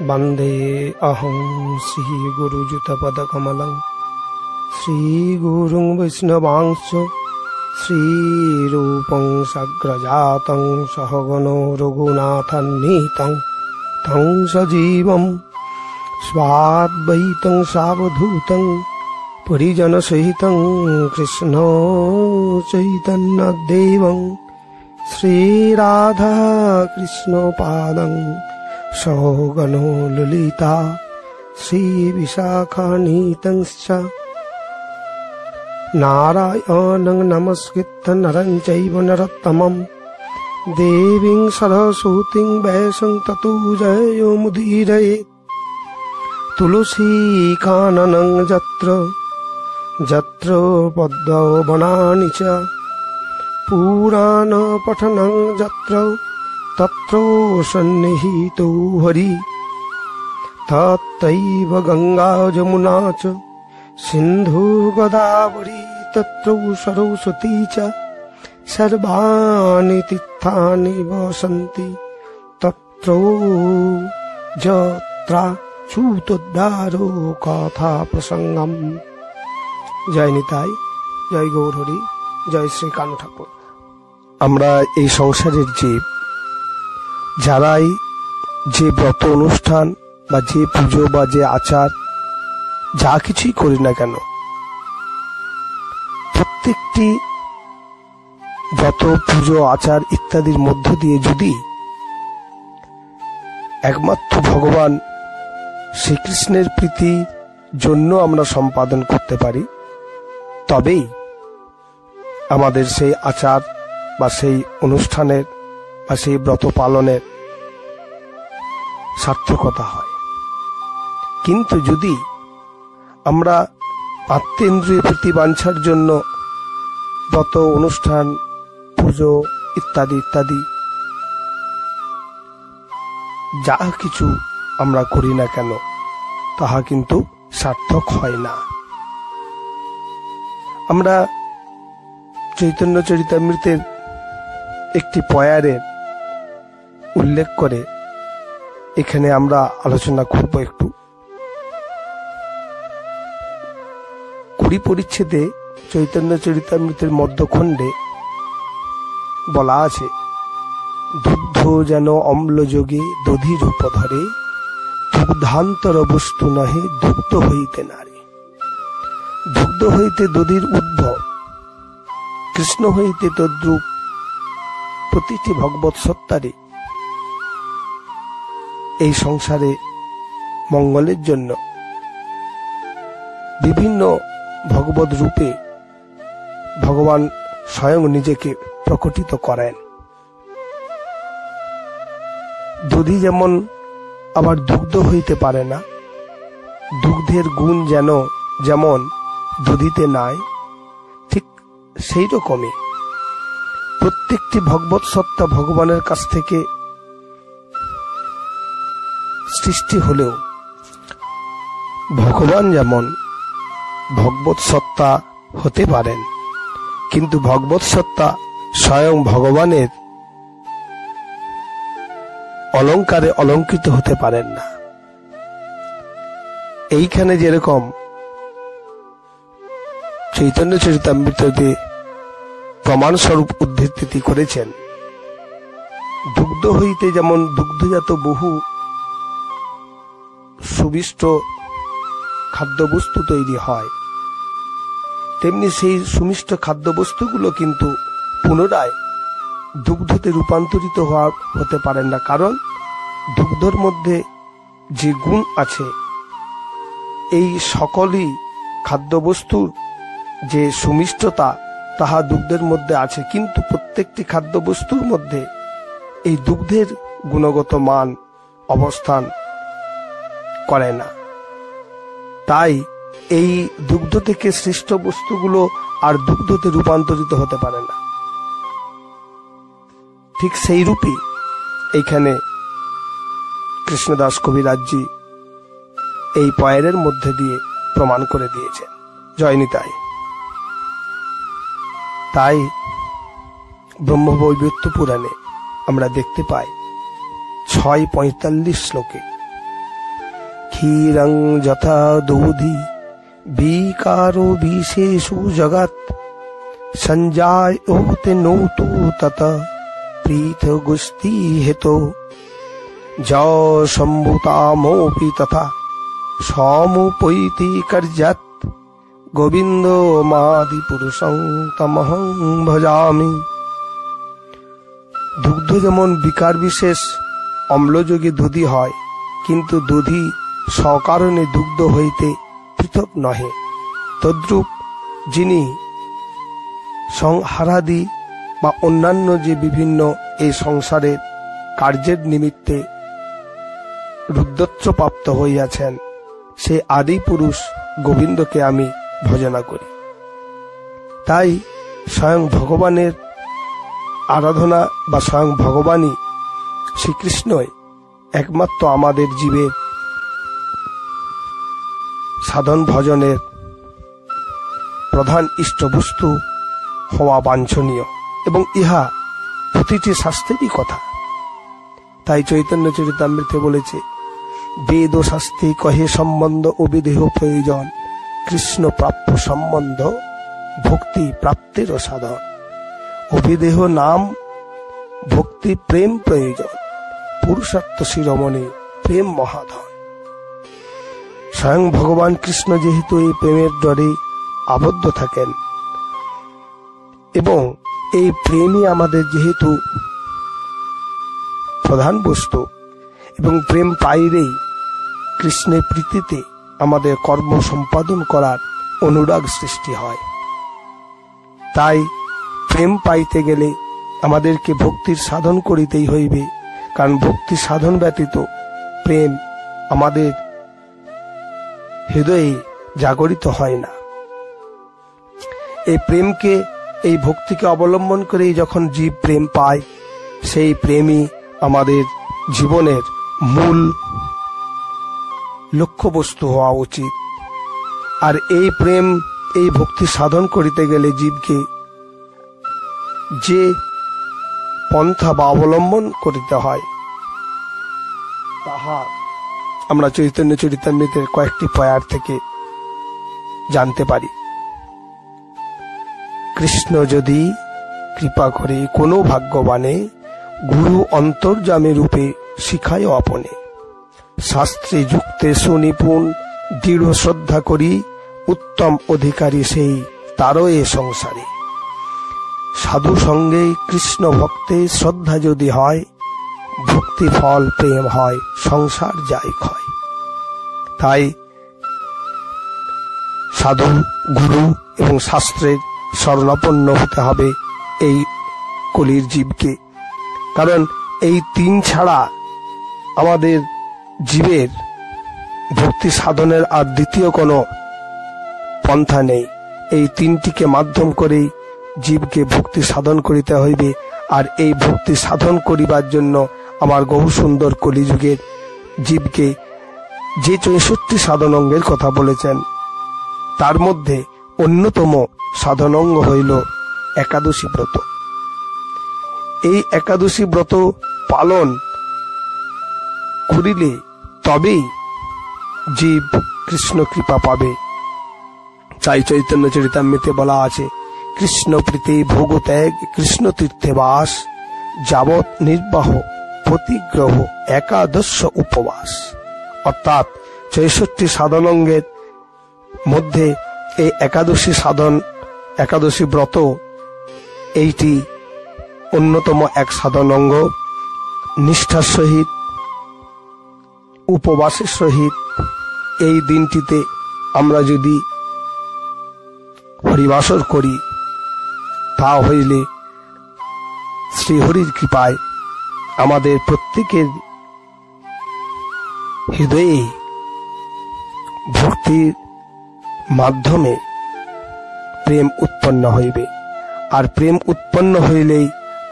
वंदे अहं श्रीगुरुयुतपदकमलं श्रीगुरुं वैष्णवांश्च श्रीरूपं सग्रजातं सहगणो रघुनाथान्वितं तं सजीवं स्वाद्वैतं सावधूतं परिजनसहितं कृष्ण चैतन्यदेवं श्रीराधा कृष्णपादं सहगणो ललिता श्रीविशाखान्वितंश्च नारायणं नमस्कृत्य नरं चैव नरोत्तमं देवीं सरस्वतीं वैसं ततो जयमुदीरयेत् तुलसीकाननं यत्र यत्र पद्मो वनानि च पुराणपठनं यत्र तत्र सन्निहितो हरि तत्रैव गंगा जमुना च सिन्धु गोदावरी तत्र सरस्वती च सर्वाणि तीर्थानि वसन्ति तत्र यत्राच्युतोद्धारो कथा प्रसंगम। जय निताई, जय गौर हरि, जय श्री कानु ठाकुर। আমরা এই সংসারের জীব, যারাই যে ব্রত অনুষ্ঠান বা যে পুজো বা যে আচার যা কিছুই করি না কেন, প্রত্যেকটি ব্রত পুজো আচার ইত্যাদির মধ্য দিয়ে যদি একমাত্র ভগবান শ্রীকৃষ্ণের প্রীতির জন্য আমরা সম্পাদন করতে পারি, তবেই আমাদের সেই আচার বা সেই অনুষ্ঠানের বা সেই ব্রত পালনের সার্থকতা হয়। কিন্তু যদি আমরা আত্মেন্দ্রিয় প্রীতিবাঞ্ছার জন্য ব্রত অনুষ্ঠান পুজো ইত্যাদি ইত্যাদি যা কিছু আমরা করি না কেন, তাহা কিন্তু সার্থক হয় না। আমরা চৈতন্য চরিতামৃতের একটি পয়ারের উল্লেখ করে এখানে আমরা আলোচনা করব একটু। 20 পরিচ্ছেদে চৈতন্য চরিতামৃতের মধ্যখণ্ডে বলা আছে, দুগ্ধ যেন অম্লযোগে দধি রূপ ধরে, দুগ্ধান্তর বস্তু নহে দুগ্ধ হইতে নারে। দুগ্ধ হইতে দধির উদ্ভব, কৃষ্ণ হইতে তদ্রূপ প্রতিটি ভগবৎ সত্তারে এই সংসারে মঙ্গলের জন্য বিভিন্ন ভগবৎ রূপে ভগবান স্বয়ং নিজেকে প্রকটিত করেন। দধি যেমন আবার দুগ্ধ হইতে পারে না, দুগ্ধের গুণ যেমন দধিতে নাই, ঠিক সেই রকমই প্রত্যেকটি ভগবৎ সত্তা ভগবানের কাছ থেকে সৃষ্টি হলেও ভগবান যেমন ভগবৎ সত্তা হতে পারেন, কিন্তু ভগবৎ সত্তা স্বয়ং ভগবানের অলঙ্কারে অলঙ্কৃত হতে পারেন না। এইখানে যেরকম চৈতন্য চরিতামৃততে প্রমাণস্বরূপ উদ্ধৃতি করেছেন, দুগ্ধ হইতে যেমন দুগ্ধজাত বহু সুবিষ্ট খাদ্যবস্তু তৈরি হয়, তেমনি সেই সুমিষ্ট খাদ্যবস্তুগুলো কিন্তু পুনরায় দুগ্ধতে রূপান্তরিত হতে পারেন না, কারণ দুগ্ধর মধ্যে যে গুণ আছে, এই সকলই খাদ্যবস্তুর যে সুমিষ্টতা তাহা দুগ্ধের মধ্যে আছে, কিন্তু প্রত্যেকটি খাদ্যবস্তুর মধ্যে এই দুগ্ধের গুণগত মান অবস্থান করে না। তাই এই দুগ্ধ থেকে সৃষ্ট বস্তুগুলো আর দুগ্ধতে রূপান্তরিত হতে পারে না। ঠিক সেই রূপই এইখানে কৃষ্ণদাস কবিরাজজি এই পয়েরের মধ্যে দিয়ে প্রমাণ করে দিয়েছেন। জয় নিতাই। তাই ব্রহ্মবৈবর্ত পুরাণে আমরা দেখতে পাই 6:45 শ্লোকে ক্ষীরং যথা দোধি বিকারো বিশেষু জগৎ সঞ্জায়তে নৌতু তত পৃথগুস্তি হেতো য সম্ভুতামোপি তথা সমুপৈতি কার্যাৎ গোবিন্দ মাদি পুরুষং তমহং ভজামি। দুগ্ধ যেমন বিকার বিশেষ অম্লযোগে দধি হয়, কিন্তু দধি সকারণে দুগ্ধ হইতে পৃথক নহে, তদ্রূপ যিনি সংহারাদি বা অন্যান্য যে বিভিন্ন এই সংসারের কার্যের নিমিত্তে রুদ্রত্ব প্রাপ্ত হইয়াছেন, সে আদি পুরুষ গোবিন্দকে আমি ভজনা করি। তাই স্বয়ং ভগবানের আরাধনা বা স্বয়ং ভগবানই শ্রীকৃষ্ণই একমাত্র আমাদের জীবের সাধন ভজনের প্রধান ইষ্টবস্তু হওয়া বাঞ্ছনীয়, এবং ইহা প্রতিটি শাস্ত্রেরই কথা। তাই চৈতন্য চরিতামৃতে বলেছে, বেদ ও শাস্ত্রে কহে সম্বন্ধ ও বিদেহ প্রয়োজন, কৃষ্ণ প্রাপ্য সম্বন্ধ ভক্তি প্রাপ্তির সাধন। অভিদেহ নাম ভক্তি প্রেম প্রয়োজন, পুরুষার্থ শিরোমণি প্রেম মহাধন। স্বয়ং ভগবান কৃষ্ণ যেহেতু এই প্রেমের ডরে আবদ্ধ থাকেন, এবং এই প্রেমই আমাদের যেহেতু প্রধান বস্তু, এবং প্রেম পাইলেই কৃষ্ণের প্রীতিতে আমাদের কর্ম সম্পাদন করার অনুরাগ সৃষ্টি হয়। তাই প্রেম পাইতে গেলে আমাদেরকে ভক্তির সাধন করিতেই হইবে, কারণ ভক্তি সাধন ব্যতীত প্রেম আমাদের হৃদয়ে জাগরিত হয় না। এই প্রেমকে, এই ভক্তিকে অবলম্বন করেই যখন জীব প্রেম পায়, সেই প্রেমই আমাদের জীবনের মূল লক্ষ্যবস্তু হওয়া উচিত। আর এই প্রেম, এই ভক্তি সাধন করিতে গেলে জীবকে যে পন্থা বা অবলম্বন করিতে হয়, তাহা আমরা চৈতন্য চরিতামৃতের কয়েকটি পয়ার থেকে জানতে পারি। কৃষ্ণ যদি কৃপা করে কোনো ভাগ্যবানে, গুরু অন্তর্যামী রূপে শিখায় আপনে, শাস্ত্রে যুক্তে সুনিপুণ দৃঢ় শ্রদ্ধা করি, উত্তম অধিকারী সেই তারও এ সংসারে। সাধু সঙ্গে কৃষ্ণ ভক্তে শ্রদ্ধা যদি হয়, ভক্তি ফল প্রেম হয়, সংসার যায় ক্ষয়। তাই সাধু, গুরু এবং শাস্ত্রের শরণাপন্ন হতে হবে এই কলির জীবকে, কারণ এই তিন ছাড়া আমাদের জীবের ভক্তি সাধনের আর দ্বিতীয় কোনো পন্থা নেই। এই তিনটিকে মাধ্যম করেই জীবকে ভক্তি সাধন করিতে হইবে। আর এই ভক্তি সাধন করিবার জন্য আমার বহু সুন্দর কলিযুগের জীবকে যে 64 সাধনঙ্গের কথা বলেছেন, তার মধ্যে অন্যতম সাধনঙ্গ হইল একাদশী ব্রত। এই একাদশী ব্রত পালন করিলে তবেই জীব কৃষ্ণ কৃপা পাবে। তাই চৈতন্য চরিতামৃতে বলা আছে, কৃষ্ণ প্রীতি ভোগ ত্যাগ, কৃষ্ণ তীর্থে বাস, যাবৎ নির্বাহ প্রতিগ্রহ একাদশ উপবাস। অর্থাৎ 64 সাধনঙ্গের মধ্যে এই একাদশী সাধন, একাদশী ব্রত, এইটি অন্যতম এক সাধনঙ্গ। নিষ্ঠার সহিত, উপবাসের সহিত এই দিনটিতে আমরা যদি হরিবাসর করি, তা হইলে শ্রীহরির কৃপায় আমাদের প্রত্যেকের হৃদয়ে ভক্তির মাধ্যমে প্রেম উৎপন্ন হইবে। আর প্রেম উৎপন্ন হইলেই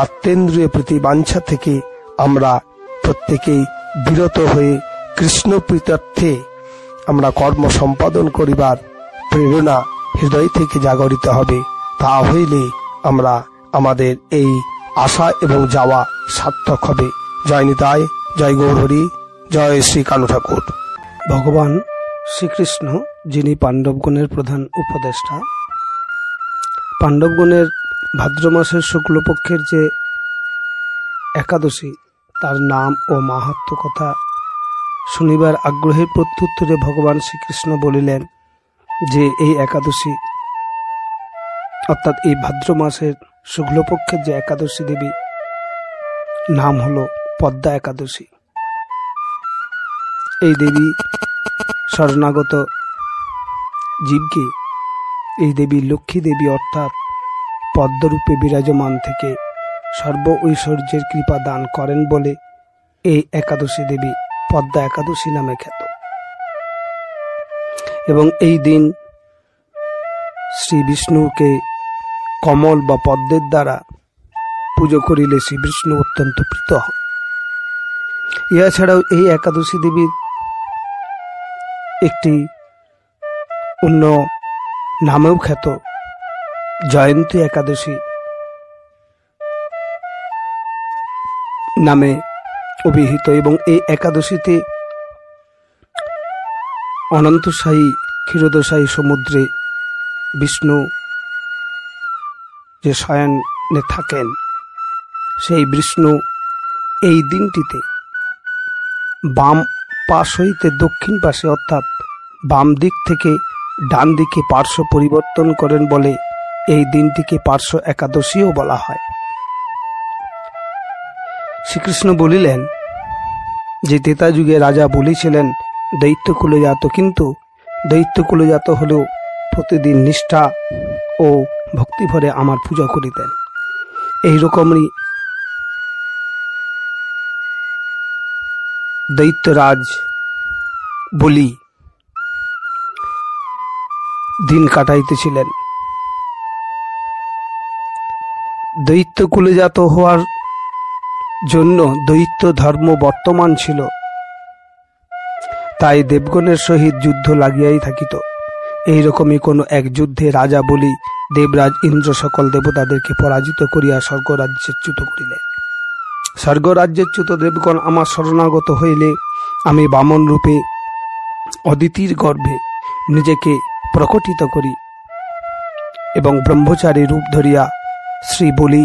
আত্মেন্দ্রিয় প্রতি বাঞ্ছা থেকে আমরা প্রত্যেকেই বিরত হয়ে কৃষ্ণ প্রীত্যর্থে আমরা কর্ম সম্পাদন করিবার প্রেরণা হৃদয় থেকে জাগরিত হবে। তা হইলে আমরা আমাদের এই আশা এবং যাওয়া সার্থক হবে। জয় নিতাই, জয় গৌর হরি, জয় শ্রী কানু ঠাকুর। ভগবান শ্রীকৃষ্ণ, যিনি পাণ্ডবগণের প্রধান উপদেষ্টা, পাণ্ডবগণের ভাদ্র মাসের শুক্লপক্ষের যে একাদশী, তার নাম ও মাহাত্ম্য কথা শুনিবার আগ্রহের প্রত্যুত্তরে ভগবান শ্রীকৃষ্ণ বলিলেন যে এই একাদশী অর্থাৎ এই ভাদ্র মাসের শুক্লপক্ষের যে একাদশী দেবী নাম হলো পদ্মা একাদশী। এই দেবী শরণাগত জীবকে এই দেবী লক্ষ্মী দেবী অর্থাৎ পদ্মরূপে বিরাজমান থেকে সর্ব ঐশ্বর্যের কৃপা দান করেন বলে এই একাদশী দেবী পদ্মা একাদশী নামে খ্যাত। এবং এই দিন শ্রী বিষ্ণুকে কমল বা পদ্মের দ্বারা পুজো করিলে শ্রী বিষ্ণু অত্যন্ত প্রীত হন। ইহা ছাড়াও এই একাদশী দেবীর একটি অন্য নামেও খ্যাত জয়ন্তী একাদশী নামে অভিহিত। এবং এই একাদশীতে অনন্তসায়ী ক্ষীরোদশায়ী সমুদ্রে বিষ্ণু যে শয়নে থাকেন, সেই বিষ্ণু এই দিনটিতে বাম পাশ হইতে দক্ষিণ পাশে অর্থাৎ বাম দিক থেকে ডান দিকে পার্শ্ব পরিবর্তন করেন বলে এই দিনটিকে পার্শ্ব একাদশীও বলা হয়। শ্রীকৃষ্ণ বলিলেন যে ত্রেতা যুগে রাজা বলেছিলেন দৈত্যকুলে জাত, কিন্তু দৈত্যকুলে জাত হলেও প্রতিদিন নিষ্ঠা ও ভক্তিভরে আমার পূজা করিতেন। এইরকমই দৈত্যরাজ বলি দিন কাটাইতেছিলেন। দৈত্য কুলজাত হওয়ার জন্য দৈত্য ধর্ম বর্তমান ছিল, তাই দেবগণের সহিত যুদ্ধ লাগিয়াই থাকিত। এইরকমই কোনো এক যুদ্ধে রাজা বলি দেবরাজ ইন্দ্র সকল দেবতাদেরকে পরাজিত করিয়া স্বর্গরাজ্যচ্যুত করিলেন। স্বর্গরাজ্যচ্যুত দেবগণ আমার শরণাগত হইলে আমি বামন রূপে অদিতির গর্ভে নিজেকে প্রকটিত করি এবং ব্রহ্মচারী রূপ ধরিয়া শ্রী বলি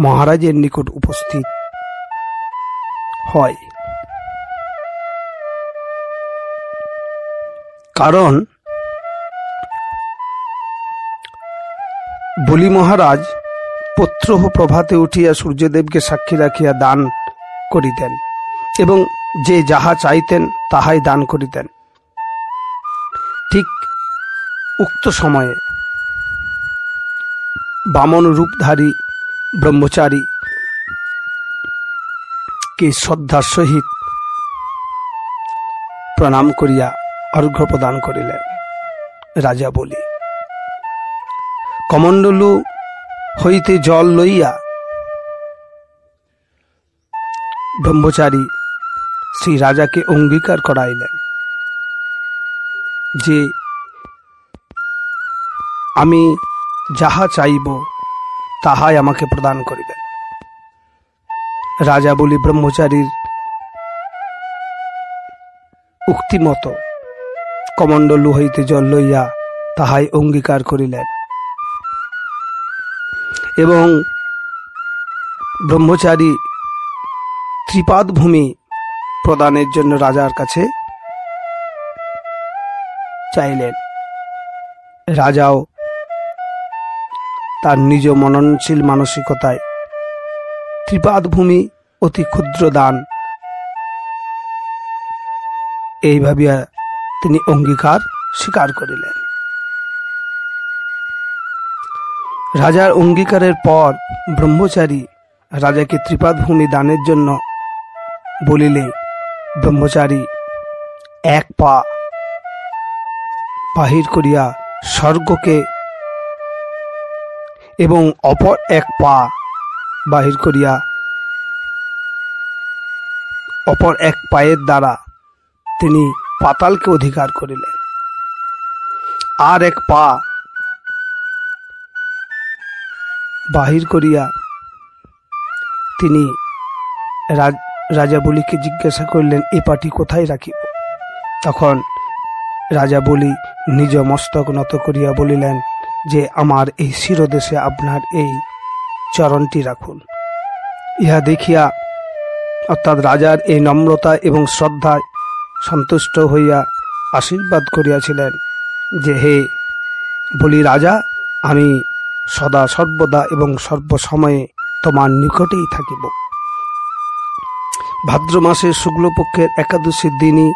মহারাজের নিকট উপস্থিত হয়। কারণ বলি মহারাজ পত্রহ প্রভাতে উঠিয়া সূর্যদেবকে সাক্ষী রাখিয়া দান করিতেন এবং যে যাহা চাইতেন তাহাই দান করিতেন। ঠিক উক্ত সময়ে বামন রূপধারী ব্রহ্মচারী কে শ্রদ্ধার সহিত প্রণাম করিয়া অর্ঘ্য প্রদান করিলেন। রাজা বলি কমণ্ডলু হইতে জল লইয়া ব্রহ্মচারী শ্রী রাজাকে অঙ্গীকার করাইলেন যে আমি যাহা চাইব তাহাই আমাকে প্রদান করিবেন। রাজা বলি ব্রহ্মচারীর উক্তিমত কমণ্ডলু হইতে জল লইয়া তাহাই অঙ্গীকার করিলেন এবং ব্রহ্মচারী ত্রিপাদ ভূমি প্রদানের জন্য রাজার কাছে চাইলেন। রাজাও তার নিজ মননশীল মানসিকতায় ত্রিপাদ ভূমি অতি ক্ষুদ্র দান এই ভাবিয়া তিনি অঙ্গীকার স্বীকার করিলেন। রাজার অঙ্গীকারের পর ব্রহ্মচারী রাজাকে ত্রিপাদ ভূমি দানের জন্য বলিলে ব্রহ্মচারী এক পা বাহির করিয়া স্বর্গকে এবং অপর এক পা বাহির করিয়া অপর এক পায়ের দ্বারা তিনি পাতালকে অধিকার করিলেন। আর এক পা বাহির করিয়া তিনি রাজা বলিকে জিজ্ঞাসা করিলেন এ পাটি কোথায় রাখিব। তখন রাজা বলি নিজ মস্তক নত করিয়া বলিলেন যে আমার এই শিরদেশে আপনার এই চরণটি রাখুন। ইহা দেখিয়া অর্থাৎ রাজার এই নম্রতা এবং শ্রদ্ধায় সন্তুষ্ট হইয়া আশীর্বাদ করিয়াছিলেন যে হে বলি রাজা, আমি সদা সর্বদা এবং সর্বসময়ে তোমার নিকটেই থাকিব। ভাদ্র মাসের শুক্লপক্ষের একাদশীর দিনই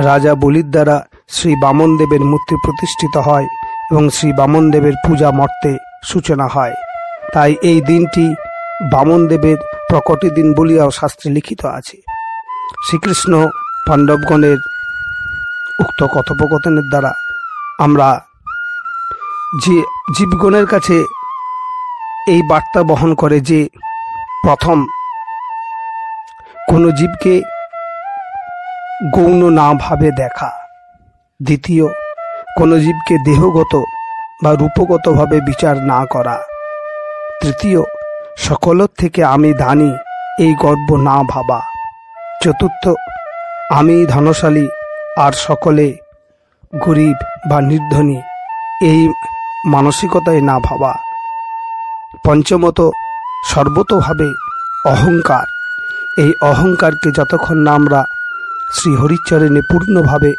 রাজা বলির দ্বারা শ্রী বামন দেবের মূর্তি প্রতিষ্ঠিত হয় এবং শ্রী বামন দেবের পূজা মর্তে সূচনা হয়। তাই এই দিনটি বামন দেবের প্রকটি দিন বলিয়াও শাস্ত্রে লিখিত আছে। শ্রীকৃষ্ণ পাণ্ডবগণের উক্ত কথোপকথনের দ্বারা আমরা যে জীবগণের কাছে এই বার্তা বহন করে যে প্রথম কোনো জীবকে গৌণ না ভাবে দেখা, দ্বিতীয় কোনো জীবকে দেহগত বা রূপগতভাবে বিচার না করা, তৃতীয় সকলের থেকে আমি দানি এই গর্ব না ভাবা, চতুর্থ আমি ধনশালী আর সকলে গরিব বা নির্ধনী এই মানসিকতায় না ভাবা, পঞ্চমত সর্বতোভাবে অহংকার, এই অহংকারকে যতক্ষণ না আমরা শ্রী হরিচরণে পূর্ণভাবে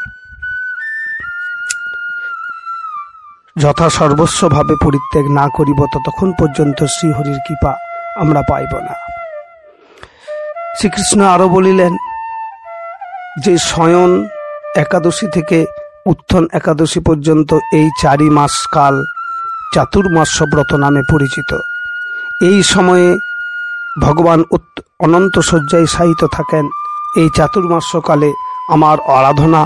যথা সর্বস্বভাবে পরিত্যাগ না করিব ততক্ষণ পর্যন্ত শ্রীহরির কৃপা আমরা পাইব না। শ্রীকৃষ্ণ আরো বলিলেন যে শয়ন একাদশী থেকে উত্থন একাদশী পর্যন্ত এই 4 মাস কাল চাতুর্মাস্য ব্রত নামে পরিচিত। এই সময়ে ভগবান অনন্ত শয্যায় শায়িত থাকেন। এই চাতুর্মাস্য কালে আমার আরাধনা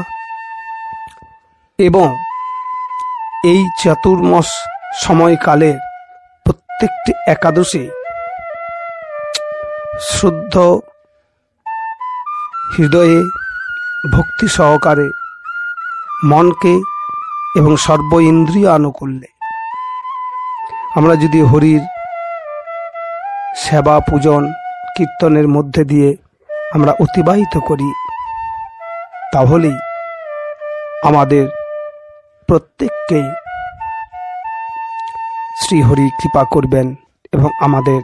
এবং এই চাতুর্মাস সময়কালে প্রত্যেকটি একাদশী শুদ্ধ হৃদয়ে ভক্তি সহকারে মনকে এবং সর্ব ইন্দ্রিয় আনুকূল্যে আমরা যদি হরির সেবা পূজন কীর্তনের মধ্যে দিয়ে আমরা অতিবাহিত করি তাহলেই আমাদের প্রত্যেককেই শ্রীহরি কৃপা করবেন এবং আমাদের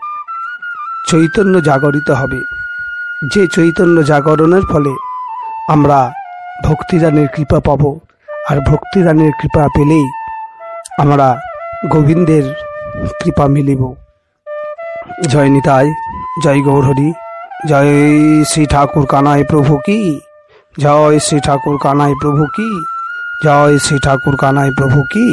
চৈতন্য জাগরিত হবে। যে চৈতন্য জাগরণের ফলে আমরা ভক্তিদানের কৃপা পাব, আর ভক্তিদানের কৃপা পেলেই আমরা গোবিন্দের কৃপা মিলিব। জয় নিতাই, জয় গৌরহরি, জয় শ্রী ঠাকুর কানাই প্রভু কি, জয় শ্রী ঠাকুর কানাই প্রভু কি, জয় শ্রী ঠাকুর কানাই প্রভু কি।